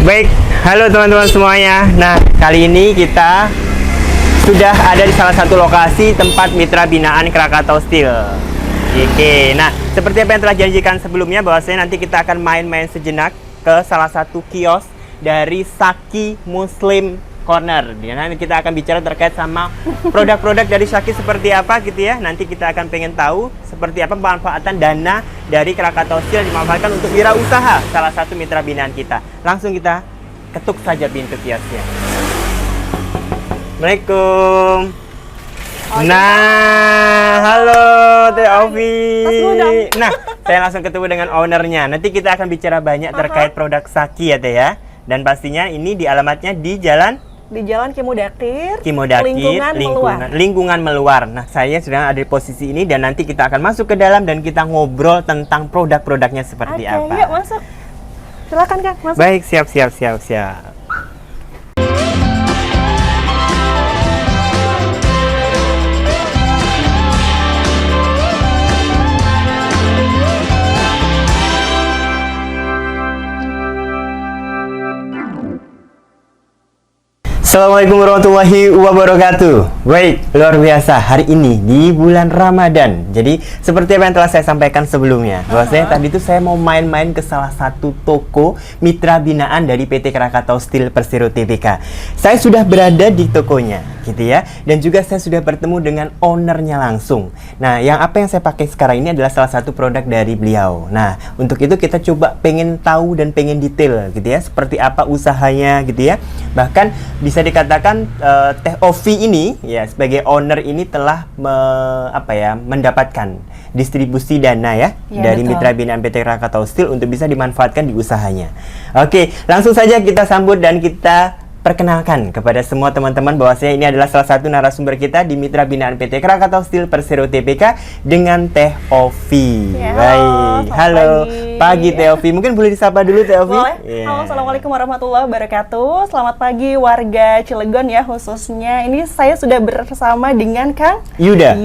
Baik, halo teman-teman semuanya. Nah, kali ini kita sudah ada di salah satu lokasi tempat mitra binaan Krakatau Steel. Oke, nah seperti apa yang telah janjikan sebelumnya, bahwasanya nanti kita akan main-main sejenak ke salah satu kios dari Saki Muslim Corner. Nanti kita akan bicara terkait sama produk-produk dari Saki seperti apa gitu ya. Nanti kita akan pengen tahu seperti apa pemanfaatan dana dari Krakatau Steel dimanfaatkan untuk wirausaha salah satu mitra binaan kita. Langsung kita ketuk saja pintu kiosnya. Assalamualaikum. Nah, halo Teh Ovi. Nah, saya langsung ketemu dengan ownernya. Nanti kita akan bicara banyak terkait produk Saki ya Teh ya. Dan pastinya ini di alamatnya di Jalan Kimodakir, lingkungan meluar. Nah, saya sedang ada di posisi ini dan nanti kita akan masuk ke dalam dan kita ngobrol tentang produk-produknya seperti apa. Yuk masuk. Silakan Kang, masuk. Baik, siap. Assalamualaikum warahmatullahi wabarakatuh. Baik, luar biasa hari ini di bulan Ramadan. Jadi seperti apa yang telah saya sampaikan sebelumnya, bahwasanya tadi itu saya mau main-main ke salah satu toko mitra binaan dari PT Krakatau Steel Persero Tbk. Saya sudah berada di tokonya, gitu ya. Dan juga saya sudah bertemu dengan ownernya langsung. Nah, yang apa yang saya pakai sekarang ini adalah salah satu produk dari beliau. Nah, untuk itu kita coba pengen tahu dan pengen detail, gitu ya. Seperti apa usahanya, gitu ya. Bahkan bisa dikatakan Teh Ovi ini ya sebagai owner ini telah mendapatkan distribusi dana ya dari mitra binaan PT Krakatau Steel untuk bisa dimanfaatkan di usahanya. Oke, langsung saja kita sambut dan kita perkenalkan kepada semua teman-teman bahwasanya ini adalah salah satu narasumber kita di mitra binaan PT Krakatau Steel Persero Tbk dengan Teh Ovi. Ya, baik, halo pagi Teh Ovi. Mungkin boleh disapa dulu Teh Ovi? Boleh. Halo, assalamualaikum warahmatullahi wabarakatuh. Selamat pagi warga Cilegon ya khususnya. Ini saya sudah bersama dengan Kang Yuda.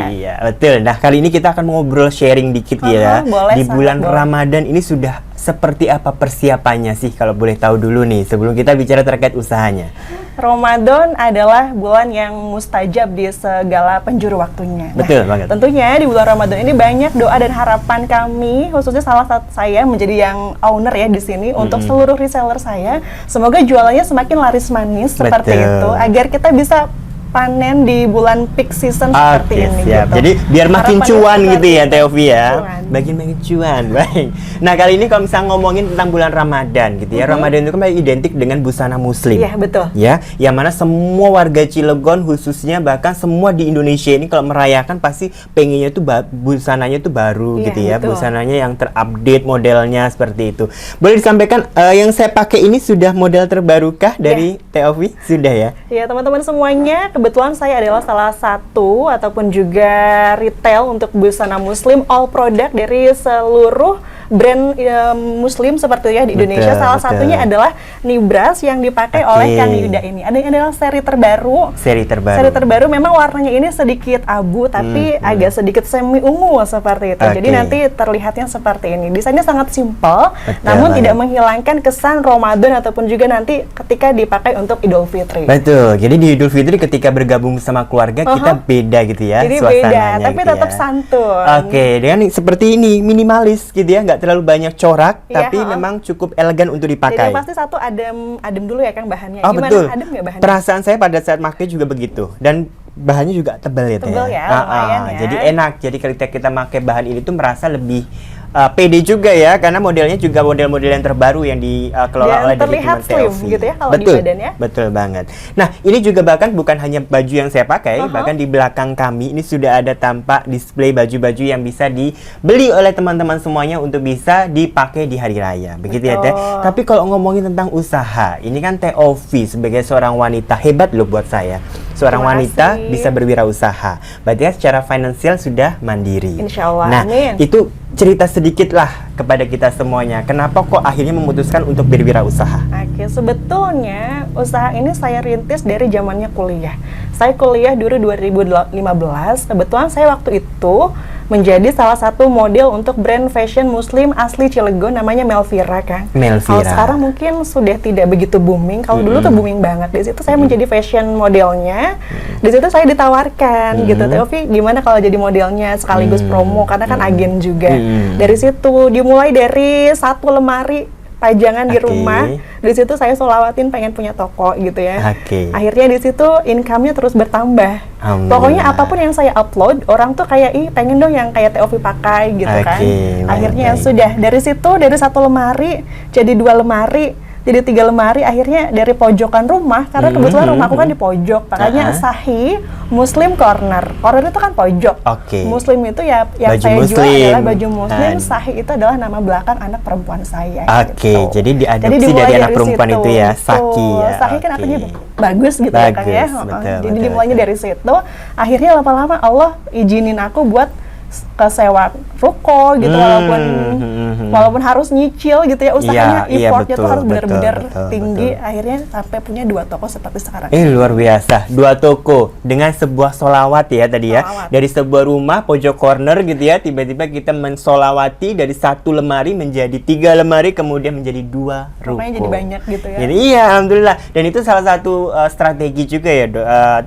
Iya, betul. Nah, kali ini kita akan ngobrol sharing dikit ya. Boleh, di bulan Ramadan ini sudah seperti apa persiapannya sih kalau boleh tahu dulu nih sebelum kita bicara terkait usahanya. Ramadan adalah bulan yang mustajab di segala penjuru waktunya. Betul banget. Tentunya di bulan Ramadan ini banyak doa dan harapan kami, khususnya salah satu saya menjadi yang owner ya di sini untuk seluruh reseller saya. Semoga jualannya semakin laris manis seperti itu agar kita bisa panen di bulan peak season seperti ini. Siap. Gitu. Jadi biar makin cuan gitu ya Teh Ovi ya. Makin cuan. Baik. Nah, kali ini kalau misalnya ngomongin tentang bulan Ramadan gitu ya. Ramadan itu kan identik dengan busana muslim. Iya, betul. Ya, yang mana semua warga Cilegon khususnya bahkan semua di Indonesia ini kalau merayakan pasti pengennya tuh busananya tuh baru gitu ya. Betul. Busananya yang terupdate modelnya seperti itu. Boleh disampaikan yang saya pakai ini sudah model terbarukah dari Teh Ovi? Sudah ya? Ya, teman-teman semuanya, kebetulan saya adalah salah satu ataupun juga retail untuk busana muslim all product dari seluruh brand muslim seperti ya di Indonesia. Salah satunya adalah Nibras yang dipakai oleh Kang Yuda ini. Ada yang adalah seri terbaru. Seri terbaru memang warnanya ini sedikit abu tapi agak sedikit semi ungu seperti itu. Jadi nanti terlihatnya seperti ini. Desainnya sangat simpel namun tidak menghilangkan kesan Ramadan ataupun juga nanti ketika dipakai untuk Idul Fitri. Betul. Jadi di Idul Fitri ketika bergabung sama keluarga kita beda gitu ya. Jadi suasananya beda, tapi gitu tetap santun. Oke, dengan seperti ini minimalis gitu ya, nggak terlalu banyak corak, tapi memang cukup elegan untuk dipakai. Jadi pasti satu adem dulu ya Kang bahannya. Oh, gimana? Betul. Adem nggak bahannya? Perasaan saya pada saat pakai juga begitu dan bahannya juga tebal ya. Tebal ya, lumayan ya. Jadi enak. Jadi ketika kita pakai bahan ini tuh merasa lebih pede juga ya, karena modelnya juga model-model yang terbaru yang dikelola oleh dari terlihat slim gitu ya kalau di badannya. Betul banget. Nah, ini juga bahkan bukan hanya baju yang saya pakai, bahkan di belakang kami ini sudah ada tampak display baju-baju yang bisa dibeli oleh teman-teman semuanya untuk bisa dipakai di hari raya. Begitu ya Teh. Tapi kalau ngomongin tentang usaha, ini kan Teh Ovi sebagai seorang wanita hebat loh buat saya. Seorang wanita bisa berwirausaha. Berarti ya secara finansial sudah mandiri. Insya Allah. Nah, amin. Itu cerita sedikit lah kepada kita semuanya. Kenapa kok akhirnya memutuskan untuk berwirausaha? Oke, sebetulnya usaha ini saya rintis dari zamannya kuliah. Saya kuliah dulu 2015. Kebetulan saya waktu itu menjadi salah satu model untuk brand fashion muslim asli Cilegon namanya Melvira, Kang. Melvira. Kalau sekarang mungkin sudah tidak begitu booming. Kalau dulu tuh booming banget. Di situ saya menjadi fashion modelnya. Di situ saya ditawarkan gitu, Teofi gimana kalau jadi modelnya sekaligus promo karena kan agen juga. Dari situ dimulai dari satu lemari pajangan di rumah. Di situ saya solawatin pengen punya toko gitu ya. Akhirnya di situ income-nya terus bertambah. Pokoknya apapun yang saya upload, orang tuh kayak ih pengen dong yang kayak Teofi pakai gitu kan. Akhirnya ya sudah dari situ dari satu lemari jadi 2 lemari. Jadi 3 lemari, akhirnya dari pojokan rumah, karena kebetulan rumahku kan di pojok, makanya Sahih Muslim Corner. Corner itu kan pojok. Muslim itu ya yang baju saya muslim. jual adalah baju muslim. Sahih itu adalah nama belakang anak perempuan saya. Gitu. Jadi diadopsi dari anak perempuan situ. itu ya, Saki ya. Sahih kan artinya bagus gitu ya Kang ya. Jadi dimulainya dari situ. Akhirnya lama-lama Allah izinin aku buat kesewa ruko gitu, walaupun harus nyicil gitu ya usahanya, effortnya tuh harus benar-benar tinggi. Akhirnya sampai punya 2 toko seperti sekarang. Luar biasa, 2 toko dengan sebuah solawat ya tadi ya. Dari sebuah rumah pojok corner gitu ya, tiba-tiba kita mensolawati dari 1 lemari menjadi 3 lemari, kemudian menjadi 2 ruko. Jadi banyak gitu ya. Jadi iya, alhamdulillah. Dan itu salah satu strategi juga ya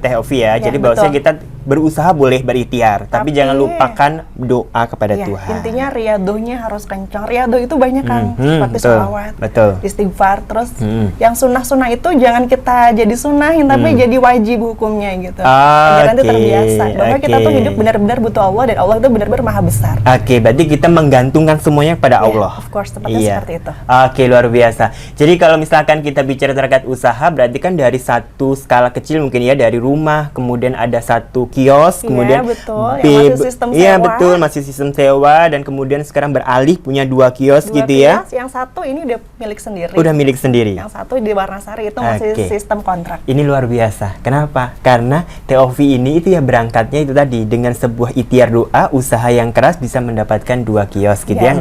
Teh Ovi ya. Jadi bahwasanya kita berusaha boleh berikhtiar, tapi jangan lupakan doa kepada Tuhan. Intinya riadohnya harus kencang. Riadoh itu banyak kan, seperti sholawat, istighfar, terus yang sunnah-sunnah itu jangan kita jadi sunnahin, tapi jadi wajib hukumnya gitu. Agar nanti terbiasa bahwa kita tuh hidup benar-benar butuh Allah dan Allah itu benar-benar maha besar. Berarti kita menggantungkan semuanya kepada Allah. Of course, seperti itu. Luar biasa. Jadi kalau misalkan kita bicara terkait usaha, berarti kan dari satu skala kecil mungkin ya, dari rumah, kemudian ada 1 kios, kemudian yang masih sistem sewa. Masih sistem sewa, dan kemudian sekarang beralih punya 2 kios gitu ya. Yang satu ini udah milik sendiri. Udah milik sendiri. Yang satu di Warnasari itu masih sistem kontrak. Ini luar biasa. Kenapa? Karena Teovi ini itu ya berangkatnya itu tadi dengan sebuah ikhtiar doa, usaha yang keras bisa mendapatkan 2 kios gitu ya.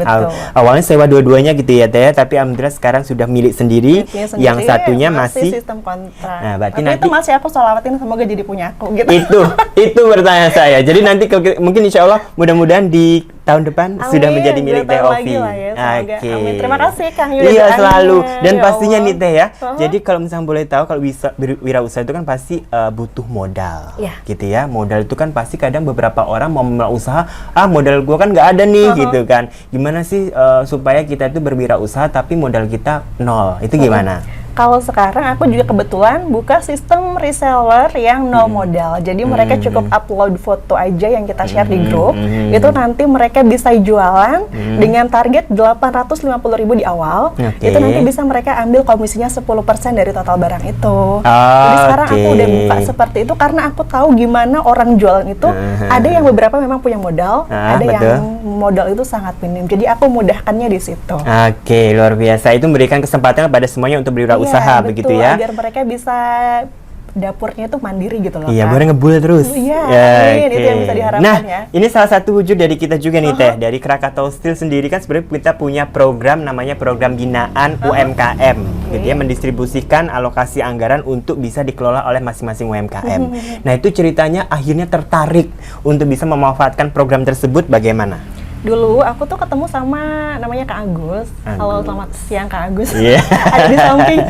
Awalnya sewa dua-duanya gitu ya Teh, tapi alhamdulillah sekarang sudah milik sendiri. Yang satunya masih sistem kontrak. Nah, berarti tapi nanti itu masih aku sholawatin semoga jadi punya aku gitu. Itu pertanyaan saya. Jadi nanti mungkin insya Allah mudah-mudahan di tahun depan sudah menjadi milik Teh Ovi. Amin. Terima kasih Kang Yuda. Iya selalu. Dan pastinya nih Teh ya. Jadi kalau misalnya boleh tahu, kalau bisa wirausaha itu kan pasti butuh modal. Gitu ya. Modal itu kan pasti kadang beberapa orang mau memulai usaha, modal gua kan nggak ada nih gitu kan. Gimana sih supaya kita itu berwirausaha tapi modal kita 0? Itu gimana? Kalau sekarang aku juga kebetulan buka sistem reseller yang 0 modal. Jadi mereka cukup upload foto aja yang kita share di grup. Itu nanti mereka bisa jualan dengan target 850.000 di awal. Itu nanti bisa mereka ambil komisinya 10% dari total barang itu. Jadi sekarang aku udah buka seperti itu karena aku tahu gimana orang jualan itu. Ada yang beberapa memang punya modal, ada yang modal itu sangat minim. Jadi aku mudahkannya di situ. Luar biasa. Itu memberikan kesempatan kepada semuanya untuk berwirausaha begitu ya. Agar mereka bisa dapurnya itu mandiri gitu loh. Iya, boleh ngebul terus. Itu yang bisa diharapkan ya. Ini salah satu wujud dari kita juga nih Teh. Dari Krakatau Steel sendiri kan sebenarnya kita punya program namanya program binaan UMKM. Gitu ya, mendistribusikan alokasi anggaran untuk bisa dikelola oleh masing-masing UMKM. Nah, itu ceritanya akhirnya tertarik untuk bisa memanfaatkan program tersebut bagaimana? Dulu aku tuh ketemu sama namanya Kak Agus. Halo, selamat siang Kak Agus. Ada di samping.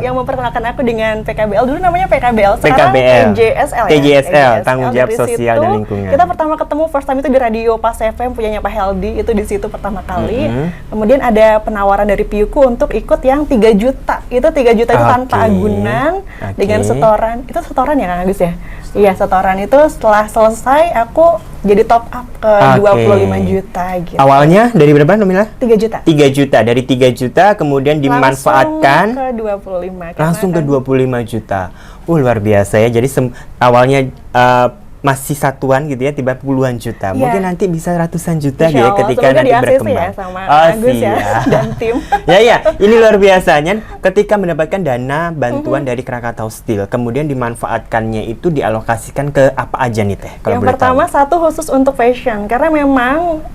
Yang memperkenalkan aku dengan PKBL. Dulu namanya PKBL, sekarang TJSL ya. TJSL, Tanggung Jawab Sosial dan Lingkungan. Kita pertama ketemu first time itu di radio Pas FM punyanya Pak Heldi, itu di situ pertama kali. Kemudian ada penawaran dari Piuku untuk ikut yang 3 juta. Itu 3 juta itu tanpa agunan dengan setoran. Itu setoran ya Kak Agus ya? Iya, setoran itu setelah selesai aku jadi top up ke 25 juta gitu. Awalnya dari berapa nominal? 3 juta. 3 juta. Dari 3 juta kemudian dimanfaatkan langsung ke 25 ke 25 juta. Luar biasa ya. Jadi awalnya masih satuan gitu ya, tiba puluhan juta. Mungkin nanti bisa ratusan juta gitu ya ketika nanti berkembang. Ya, sama Agus ya dan tim. Ya, ini luar biasanya. ketika mendapatkan dana bantuan dari Krakatau Steel, kemudian dimanfaatkannya itu dialokasikan ke apa aja nih Teh? Kalau Yang boleh pertama tahu. satu khusus untuk fashion, karena memang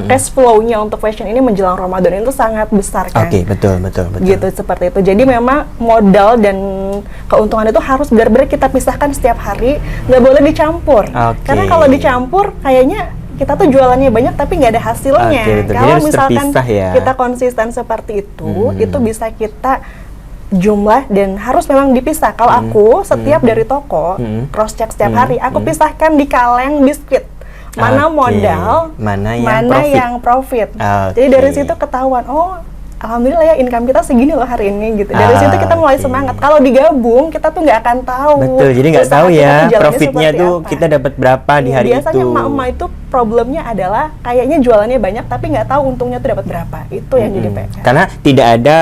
cash flow-nya untuk fashion ini menjelang Ramadan itu sangat besar kan. Oke, betul. Gitu, seperti itu. Jadi memang modal dan keuntungan itu harus benar-benar kita pisahkan setiap hari, nggak boleh dicampur. Oke. Karena kalau dicampur, kayaknya kita tuh jualannya banyak tapi nggak ada hasilnya. Oke, betul. Jadi Kalau harus misalkan terpisah ya. kita konsisten seperti itu bisa kita jumlah dan harus memang dipisah. Kalau aku setiap dari toko cross check setiap hari, aku pisahkan di kaleng biskuit. Mana Oke. modal, Mana yang profit. Oke. Jadi dari situ ketahuan, oh alhamdulillah ya income kita segini loh hari ini gitu. Dari situ kita mulai Oke. semangat. Kalau digabung kita tuh nggak akan tahu. Betul, jadi nggak usaha tahu kita ya tuh jalannya profitnya seperti tuh apa. kita dapat berapa di Iya, hari biasanya itu. emak-emak itu problemnya adalah kayaknya jualannya banyak tapi nggak tahu untungnya tuh dapat berapa. Itu yang jadi PR. Karena tidak ada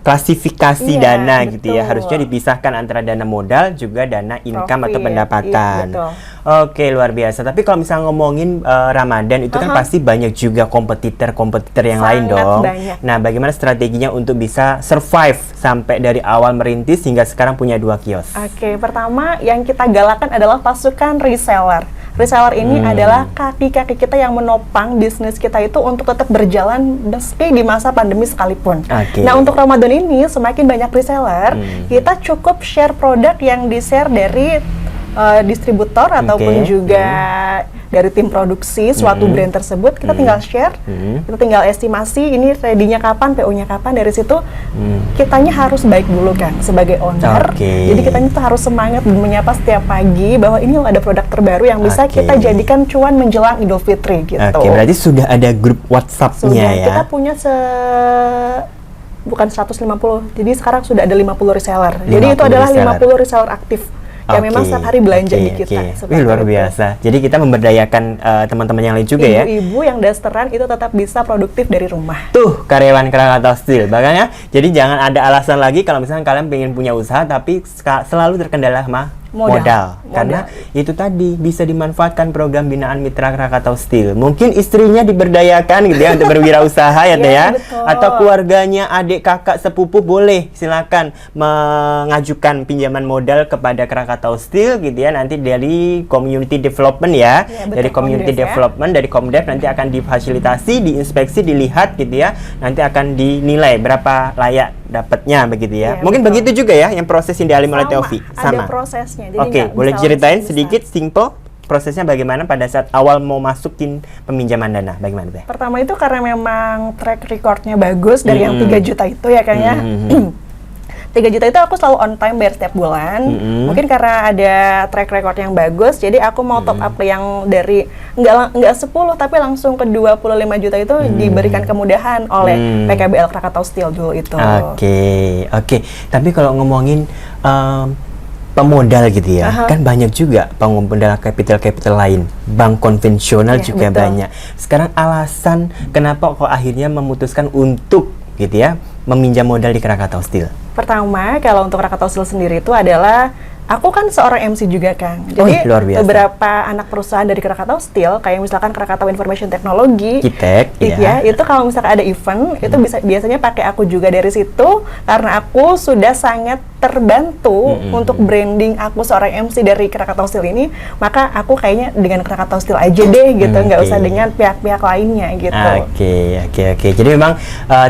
klasifikasi Iya, dana gitu ya. betul. Harusnya dipisahkan antara dana modal juga dana income atau Profit, pendapatan. iya, betul. Oke, luar biasa. Tapi kalau misalnya ngomongin Ramadan itu kan pasti banyak juga kompetitor yang lain Sangat dong. banyak. Nah, bagaimana strateginya untuk bisa survive sampai dari awal merintis hingga sekarang punya 2 kios? Oke, pertama yang kita galakan adalah pasukan reseller. Reseller ini adalah kaki-kaki kita yang menopang bisnis kita itu untuk tetap berjalan meski di masa pandemi sekalipun. Oke. Nah, untuk Ramadan ini semakin banyak reseller, kita cukup share produk yang di-share dari distributor ataupun juga dari tim produksi suatu brand tersebut. Kita tinggal share, kita tinggal estimasi ini ready-nya kapan, PO-nya kapan. Dari situ kitanya harus baik dulu kan sebagai owner. Oke. Jadi kitanya tuh harus semangat dan menyapa setiap pagi bahwa ini loh ada produk terbaru yang bisa Oke. kita jadikan cuan menjelang Idul Fitri gitu. Oke, berarti sudah ada grup WhatsApp-nya Sudah ya. kita punya bukan 150, jadi sekarang sudah ada 50 reseller. Jadi itu 50 adalah reseller. 50 reseller aktif yang memang setiap hari belanja di kita. Wih, seperti luar itu. biasa. Jadi kita memberdayakan teman-teman yang lain juga ya. Ibu-ibu yang dasteran itu tetap bisa produktif dari rumah. Tuh karyawan Krakatau Steel. Makanya jadi jangan ada alasan lagi kalau misalnya kalian pengen punya usaha tapi selalu terkendala sama modal. Karena itu tadi bisa dimanfaatkan program binaan Mitra Krakatau Steel. Mungkin istrinya diberdayakan gitu ya untuk berwirausaha ya Teh ya. Betul. Atau keluarganya, adik, kakak, sepupu boleh silakan mengajukan pinjaman modal kepada Krakatau Steel gitu ya. Nanti dari community development ya. Ya, betul, Dari community Komdev ya. development, dari Komdev nanti akan difasilitasi, diinspeksi, dilihat gitu ya. Nanti akan dinilai berapa layak dapatnya begitu ya. Ya, Mungkin betul. begitu juga ya yang proses yang dialami oleh Teofi. Ada prosesnya. Jadi Oke, nggak boleh bisa ceritain langsung sedikit simple prosesnya bagaimana pada saat awal mau masukin peminjaman dana? Bagaimana Teh? Pertama itu karena memang track recordnya bagus dari yang 3 juta itu ya kayaknya. 3 juta itu aku selalu on time bayar setiap bulan. Mungkin karena ada track record yang bagus, jadi aku mau top up yang dari nggak 10 tapi langsung ke 25 juta itu diberikan kemudahan oleh PKBL Krakatau Steel dulu itu. Oke. Tapi kalau ngomongin pemodal gitu ya, kan banyak juga pemodal kapital lain, bank konvensional Ya, juga betul. banyak. Sekarang alasan kenapa kok akhirnya memutuskan untuk gitu ya meminjam modal di Krakatau Steel? Pertama, kalau untuk Krakatau Steel sendiri itu adalah aku kan seorang MC juga kan. Wih, Jadi luar biasa. beberapa anak perusahaan dari Krakatau Steel kayak misalkan Krakatau Information Technology, Kitek, ya, itu kalau misalkan ada event itu biasanya pakai aku juga dari situ karena aku sudah sangat terbantu untuk branding aku seorang MC dari Krakatau Steel ini, maka aku kayaknya dengan Krakatau Steel aja deh gitu, nggak usah dengan pihak-pihak lainnya gitu. Oke. Jadi memang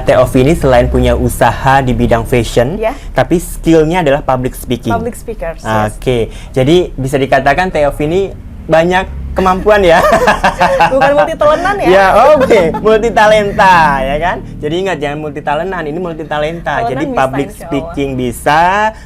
Teofi ini selain punya usaha di bidang fashion, Ya. tapi skillnya adalah public speaking. Public speakers. Oke, jadi bisa dikatakan Teofi ini banyak kemampuan ya. Bukan multi talentan ya. Ya, oke, multi talenta ya kan. Jadi ingat jangan multi talentan, ini multi talenta. Talentan Jadi bisa, public insya Allah. speaking bisa,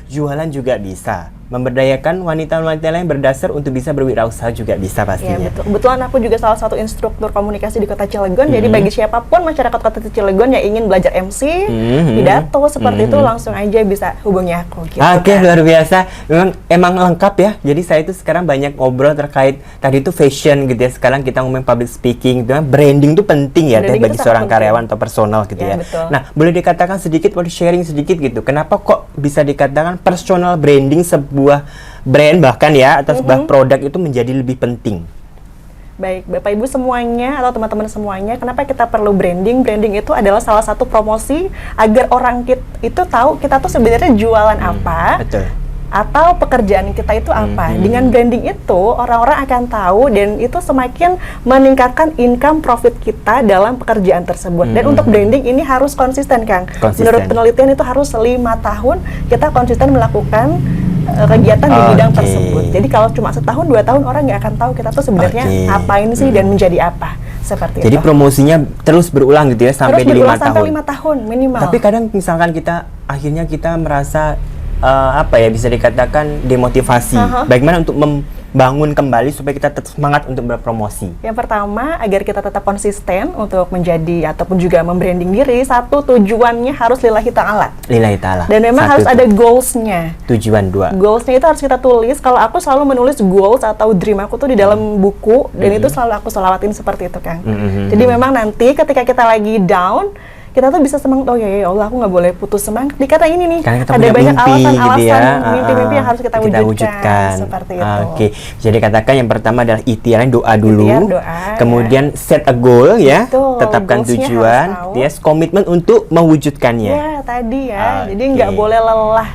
jualan juga bisa. Memberdayakan wanita-wanita lain berdasar untuk bisa berwirausaha juga bisa Iya pastinya. betul. Kebetulan aku juga salah satu instruktur komunikasi di Kota Cilegon. Jadi bagi siapapun masyarakat Kota Cilegon yang ingin belajar MC, pidato seperti itu langsung aja bisa hubungi aku gitu. Oke, kan. luar biasa. Emang lengkap ya. Jadi saya itu sekarang banyak ngobrol terkait tadi itu fashion gitu ya. Sekarang kita ngomongin public speaking, gitu. Branding itu penting ya Teh, Branding bagi itu seorang sangat karyawan atau personal gitu ya. Ya, betul. Nah, boleh dikatakan sedikit, boleh sharing sedikit gitu. Kenapa kok bisa dikatakan personal branding sebuah brand bahkan ya atau sebuah produk itu menjadi lebih penting? Baik, Bapak Ibu semuanya atau teman-teman semuanya, kenapa kita perlu branding? Branding itu adalah salah satu promosi agar orang itu tahu kita tuh sebenarnya jualan apa. Betul. Atau pekerjaan kita itu apa. Dengan branding itu, orang-orang akan tahu dan itu semakin meningkatkan income profit kita dalam pekerjaan tersebut. Dan untuk branding ini harus konsisten, Kang. Menurut penelitian itu harus 5 tahun kita konsisten melakukan kegiatan di bidang tersebut. Jadi kalau cuma setahun, 2 tahun, orang nggak akan tahu kita tuh sebenarnya apain sih dan menjadi apa. Seperti Jadi itu. promosinya terus berulang gitu ya, sampai di 5 tahun. Sampai 5 tahun minimal. Tapi kadang misalkan akhirnya kita merasa bisa dikatakan demotivasi. Bagaimana untuk membangun kembali supaya kita tetap semangat untuk berpromosi? Yang pertama, agar kita tetap konsisten untuk menjadi ataupun juga membranding diri. Satu, tujuannya harus lillahi ta'ala. Lillahi ta'ala. Dan memang harus ada goals-nya. Tujuan 2. Goals-nya itu harus kita tulis. Kalau aku selalu menulis goals atau dream aku tuh di dalam buku, dan itu selalu aku selawatin seperti itu, Kang. Jadi memang nanti ketika kita lagi down, kita tuh bisa semangat, oh ya Allah, aku nggak boleh putus semangat. Dikata ini nih, ada banyak alasan-alasan gitu ya. Mimpi-mimpi yang harus kita wujudkan. Seperti itu. Oke, jadi katakan yang pertama adalah ikhtiar, doa dulu. Doa, kemudian set a goal ya, betul, tetapkan tujuan, yes, komitmen untuk mewujudkannya. Ya, tadi ya. Jadi nggak boleh lelah.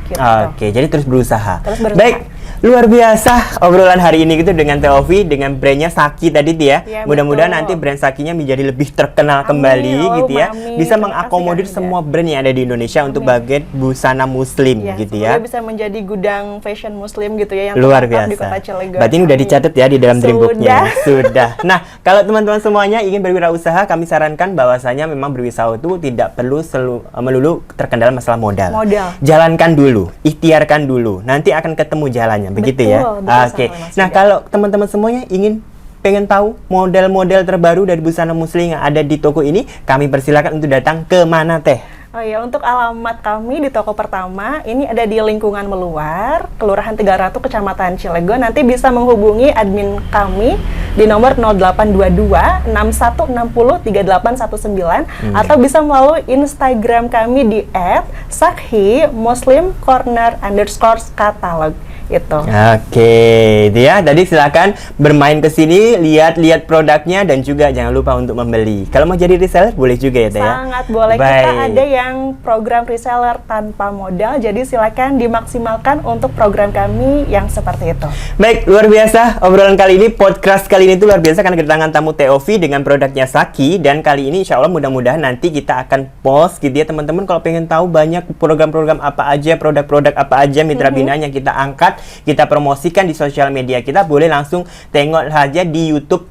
Gitu. Oke, jadi terus berusaha. Baik. Luar biasa obrolan hari ini gitu dengan Teofi, dengan brandnya Saki tadi tuh ya. Mudah-mudahan nanti brand Sakinya menjadi lebih terkenal kembali gitu ya. Bisa mengakomodir semua brand yang ada di Indonesia untuk bagian busana muslim gitu ya. Bisa menjadi gudang fashion muslim gitu ya, yang luar biasa biasa. Di Kota Cilegon. Berarti ini udah dicatat ya di dalam dream booknya. Sudah. Nah, kalau teman-teman semuanya ingin berwirausaha, kami sarankan bahwasanya memang berwirausaha itu tidak perlu melulu terkendala masalah modal. Jalankan dulu, ikhtiarkan dulu, nanti akan ketemu jalannya. Begitu ya. Oke. Nah, kalau teman-teman semuanya pengen tahu model-model terbaru dari busana muslim yang ada di toko ini, kami persilakan untuk datang ke mana Teh? Oh iya, untuk alamat kami di toko pertama, ini ada di lingkungan Meluar, Kelurahan 300, Kecamatan Cilegon. Nanti bisa menghubungi admin kami di nomor 0822 6160 3819 atau bisa melalui Instagram kami di @sakhi_muslim_corner_catalog. Itu. Oke, itu ya. Tadi silakan bermain ke sini, lihat-lihat produknya dan juga jangan lupa untuk membeli. Kalau mau jadi reseller boleh juga ya, Teh ya. Sangat boleh. Kita ada yang program reseller tanpa modal, jadi silakan dimaksimalkan untuk program kami yang seperti itu. Baik, luar biasa obrolan kali ini, podcast kali ini itu luar biasa karena kedatangan tamu Teofi dengan produknya Saki, dan kali ini insya Allah mudah-mudahan nanti kita akan post gitu ya teman-teman. Kalau pengen tahu banyak program-program apa aja, produk-produk apa aja mitra binaan yang kita angkat, kita promosikan di sosial media kita, boleh langsung tengok saja di YouTube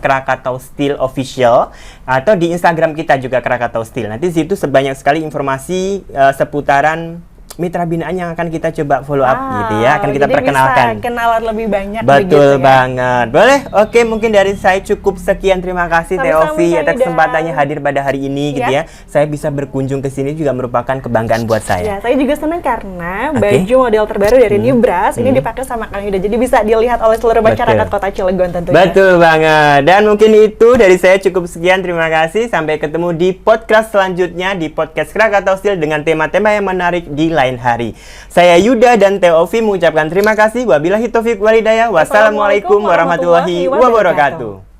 @Krakatau Steel Official atau di Instagram kita juga Krakatau Steel. Nanti di situ sebanyak sekali informasi seputaran mitra binaan yang akan kita coba follow up gitu ya, akan kita perkenalkan. Bisa kenalan lebih banyak. Betul banget. Boleh? Oke, mungkin dari saya cukup sekian. Terima kasih Teofi atas kesempatannya hadir pada hari ini gitu ya. Saya bisa berkunjung ke sini juga merupakan kebanggaan buat saya. Ya, saya juga senang karena baju model terbaru dari Nibras ini dipakai sama Kang Yuda. Jadi bisa dilihat oleh seluruh masyarakat Kota Cilegon tentunya. Betul banget. Dan mungkin itu dari saya cukup sekian. Terima kasih. Sampai ketemu di podcast selanjutnya, di podcast Krakatau Steel dengan tema-tema yang menarik di lain hari. Saya Yuda dan Teofi mengucapkan terima kasih. Wabillahi taufiq walhidayah. Wassalamualaikum warahmatullahi wabarakatuh.